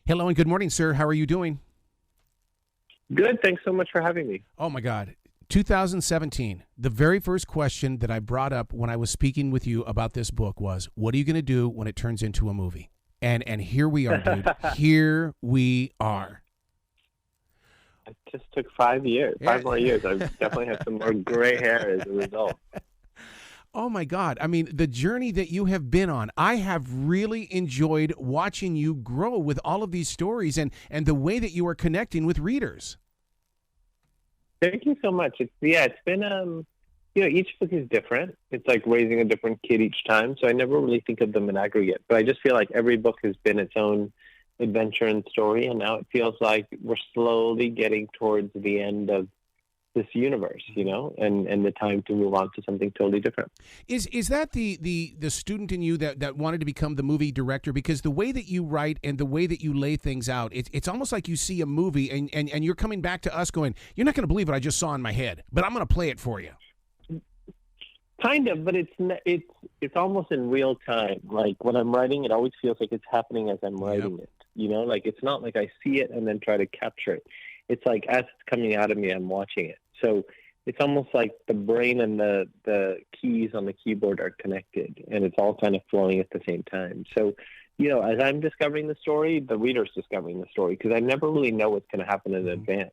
Hello and good morning, sir. How are you doing? Good. Thanks so much for having me. Oh my God. 2017, the very first question that I brought up when I was speaking with you about this book was, what are you going to do when it turns into a movie? And here we are, dude. Here we are. It just took 5 years, Yeah. 5 more years. I definitely have some more gray hair as a result. Oh my God. I mean, the journey that you have been on, I have really enjoyed watching you grow with all of these stories and the way that you are connecting with readers. Thank you so much. It's been each book is different. It's like raising a different kid each time. So I never really think of them in aggregate. But I just feel like every book has been its own adventure and story, and now it feels like we're slowly getting towards the end of this universe, and the time to move on to something totally different. Is that the student in you that wanted to become the movie director? Because the way that you write and the way that you lay things out, it's almost like you see a movie and you're coming back to us going, you're not going to believe what I just saw in my head, but I'm going to play it for you. Kind of, but it's almost in real time. Like when I'm writing, it always feels like it's happening as I'm writing it. Like it's not like I see it and then try to capture it. It's like as it's coming out of me, I'm watching it. So it's almost like the brain and the keys on the keyboard are connected, and it's all kind of flowing at the same time. So, as I'm discovering the story, the reader's discovering the story, because I never really know what's going to happen in advance.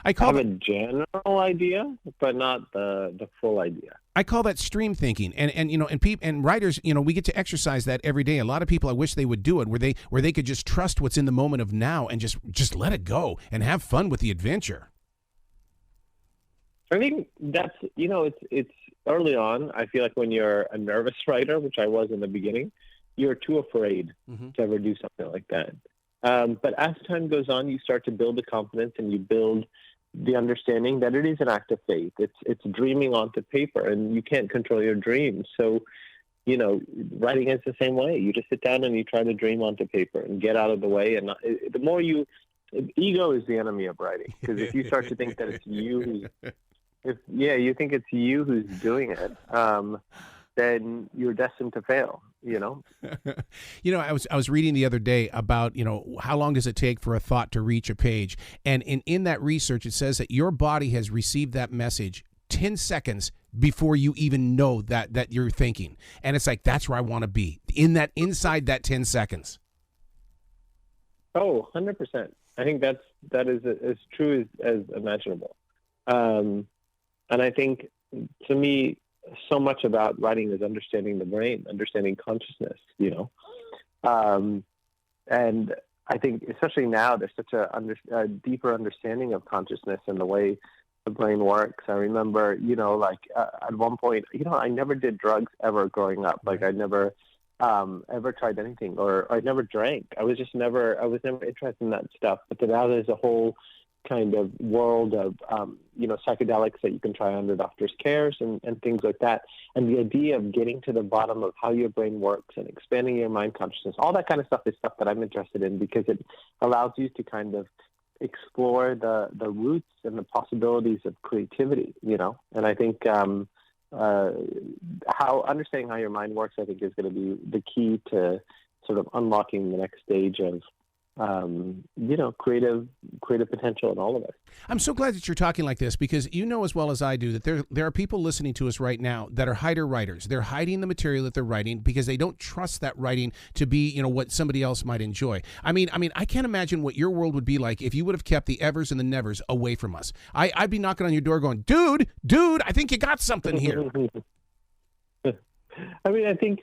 I have a general idea, but not the full idea. I call that stream thinking, and writers, we get to exercise that every day. A lot of people, I wish they would do it, where they could just trust what's in the moment of now and just let it go and have fun with the adventure. I think that's, it's early on. I feel like when you're a nervous writer, which I was in the beginning, you're too afraid to ever do something like that. But as time goes on, you start to build the confidence and you build the understanding that it is an act of faith. It's dreaming onto paper, and you can't control your dreams. So, writing is the same way. You just sit down and you try to dream onto paper and get out of the way. And the more ego is the enemy of writing, because if you start to think that it's you you think it's you who's doing it, then you're destined to fail, I was reading the other day about, how long does it take for a thought to reach a page? And in that research, it says that your body has received that message 10 seconds before you even know that you're thinking. And it's like, that's where I want to be, inside that 10 seconds. Oh, 100%. I think that is as true as imaginable. And I think, to me, so much about writing is understanding the brain, understanding consciousness, And I think, especially now, there's such a deeper understanding of consciousness and the way the brain works. I remember, at one point, I never did drugs ever growing up. Like, I never ever tried anything, or I never drank. I was never interested in that stuff. But then now there's a whole kind of world of, psychedelics that you can try under doctor's cares and things like that. And the idea of getting to the bottom of how your brain works and expanding your mind consciousness, all that kind of stuff is stuff that I'm interested in, because it allows you to kind of explore the roots and the possibilities of creativity, And I think understanding how your mind works, I think, is going to be the key to sort of unlocking the next stage of creative potential in all of us. I'm so glad that you're talking like this, because you know as well as I do that there are people listening to us right now that are hider writers. They're hiding the material that they're writing because they don't trust that writing to be, what somebody else might enjoy. I mean, I can't imagine what your world would be like if you would have kept the evers and the nevers away from us. I'd be knocking on your door going, dude, I think you got something here. I mean, I think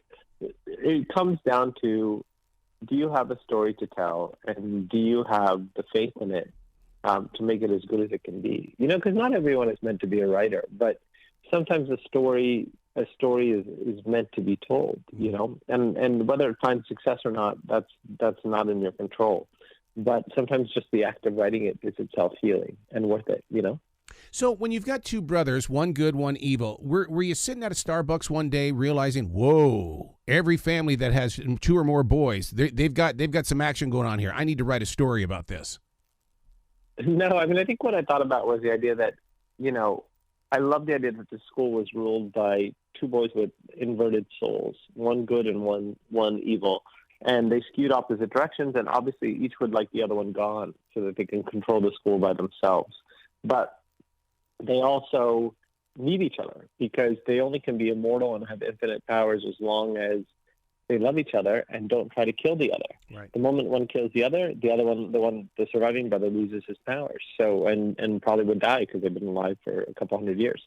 it comes down to, do you have a story to tell, and do you have the faith in it to make it as good as it can be? Because not everyone is meant to be a writer, but sometimes a story is meant to be told, and whether it finds success or not, that's not in your control. But sometimes just the act of writing it is itself healing and worth it, So when you've got two brothers, one good, one evil, were you sitting at a Starbucks one day realizing, whoa, every family that has two or more boys, they've got some action going on here. I need to write a story about this. No, I mean, I think what I thought about was the idea that, I love the idea that the school was ruled by two boys with inverted souls, one good and one evil. And they skewed opposite directions, and obviously each would like the other one gone so that they can control the school by themselves. But they also need each other because they only can be immortal and have infinite powers as long as they love each other and don't try to kill the other. Right. The moment one kills the other one, the surviving brother, loses his powers. So, and probably would die because they've been alive for a couple hundred years.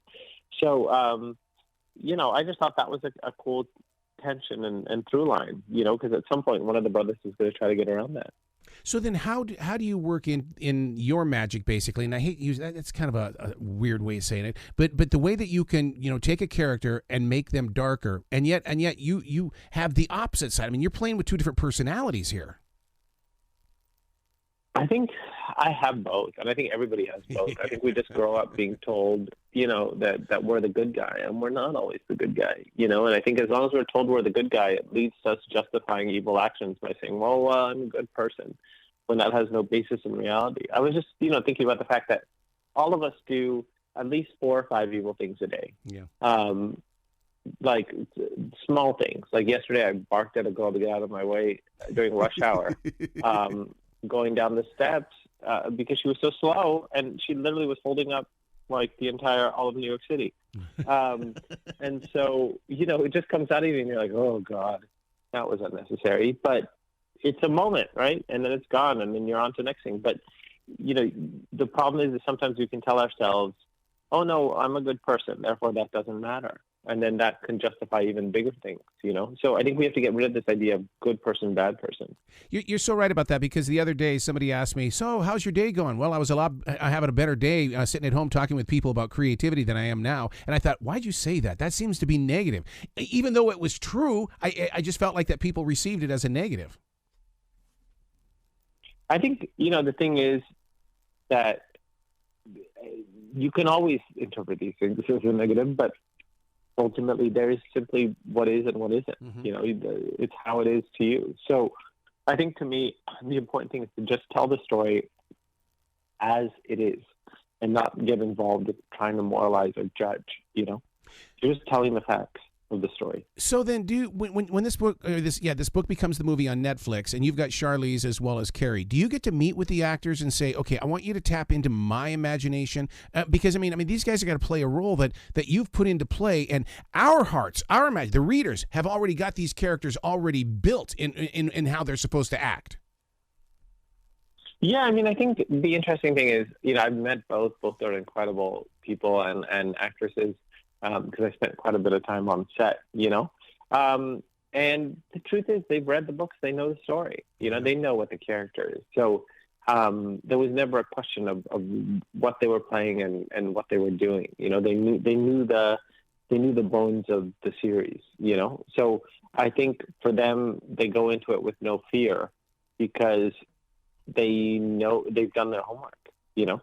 So, I just thought that was a cool tension and through line, because at some point one of the brothers is going to try to get around that. So then how do you work in your magic, basically? And I hate to use that. It's kind of a weird way of saying it. But the way that you can, take a character and make them darker, and yet you have the opposite side. I mean, you're playing with two different personalities here. I think I have both, and I think everybody has both. I think we just grow up being told, that we're the good guy, and we're not always the good guy, And I think as long as we're told we're the good guy, it leads to us justifying evil actions by saying, well, I'm a good person, when that has no basis in reality. I was just, thinking about the fact that all of us do at least 4 or 5 evil things a day. Yeah. Like small things. Like yesterday, I barked at a girl to get out of my way during rush hour. Going down the steps because she was so slow, and she literally was holding up like all of New York City. And so, it just comes out of you and you're like, oh God, that was unnecessary. But it's a moment, right? And then it's gone, and then you're on to the next thing. But, the problem is that sometimes we can tell ourselves, oh no, I'm a good person, therefore that doesn't matter. And then that can justify even bigger things, So I think we have to get rid of this idea of good person, bad person. You're so right about that, because the other day somebody asked me, so how's your day going? Well, I having a better day sitting at home talking with people about creativity than I am now. And I thought, why'd you say that? That seems to be negative. Even though it was true, I just felt like that people received it as a negative. I think, the thing is that you can always interpret these things as a negative, but ultimately there is simply what is and what isn't. Mm-hmm. It's how it is to you. So I think, to me, the important thing is to just tell the story as it is and not get involved in trying to moralize or judge. You're just telling the facts of the story. So then, when this book becomes the movie on Netflix, and you've got Charlize as well as Carrie, do you get to meet with the actors and say, okay, I want you to tap into my imagination? Because I mean, these guys are going to play a role that you've put into play, and our hearts, the readers, have already got these characters already built in how they're supposed to act. Yeah, I think the interesting thing is, I've met both are incredible people and actresses. Because I spent quite a bit of time on set, and the truth is they've read the books, they know the story, they know what the character is. So there was never a question of what they were playing and what they were doing. They knew the bones of the series. So I think for them, they go into it with no fear because they know they've done their homework. Yeah.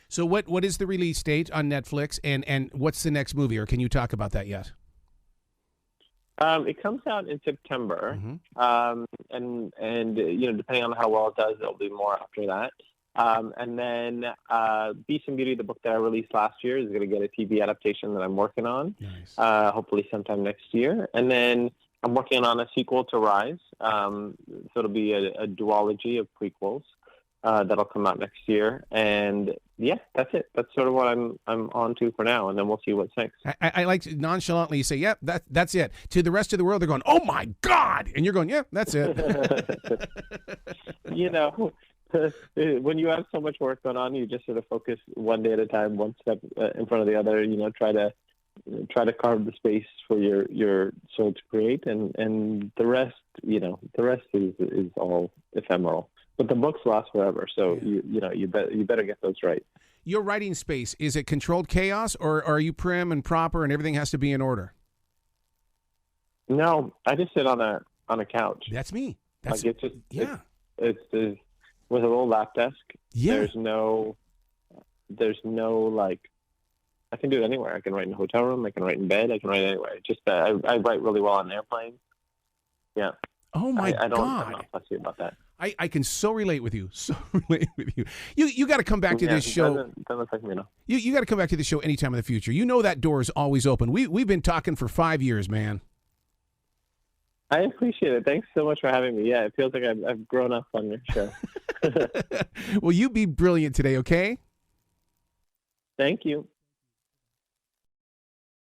So what is the release date on Netflix, and what's the next movie, or can you talk about that yet? It comes out in September, mm-hmm. And depending on how well it does, there'll be more after that. And then Beast and Beauty, the book that I released last year, is going to get a TV adaptation that I'm working on, nice. Hopefully sometime next year. And then I'm working on a sequel to Rise, so it'll be a duology of prequels. That'll come out next year, and yeah, that's it. That's sort of what I'm on to for now, and then we'll see what's next. I like to nonchalantly say, "Yep, that's it." To the rest of the world, they're going, "Oh my God!" and you're going, "Yeah, that's it." When you have so much work going on, you just sort of focus one day at a time, one step in front of the other. Try to carve the space for your soul to create, and the rest, is all ephemeral. But the books last forever, so yeah. you better get those right. Your writing space, is it controlled chaos, or are you prim and proper and everything has to be in order? No, I just sit on a couch. That's me. That's like it's just it's with a little lap desk. Yeah. There's no like I can do it anywhere. I can write in a hotel room. I can write in bed. I can write anywhere. Just I write really well on an airplane. Yeah. Oh my God! I'm not fussy about that. I can so relate with you. You got to come back to this show. Doesn't affect me, no. You got to come back to the show anytime in the future. That door is always open. We've been talking for 5 years, man. I appreciate it. Thanks so much for having me. Yeah, it feels like I've grown up on your show. Well, you be brilliant today, okay? Thank you.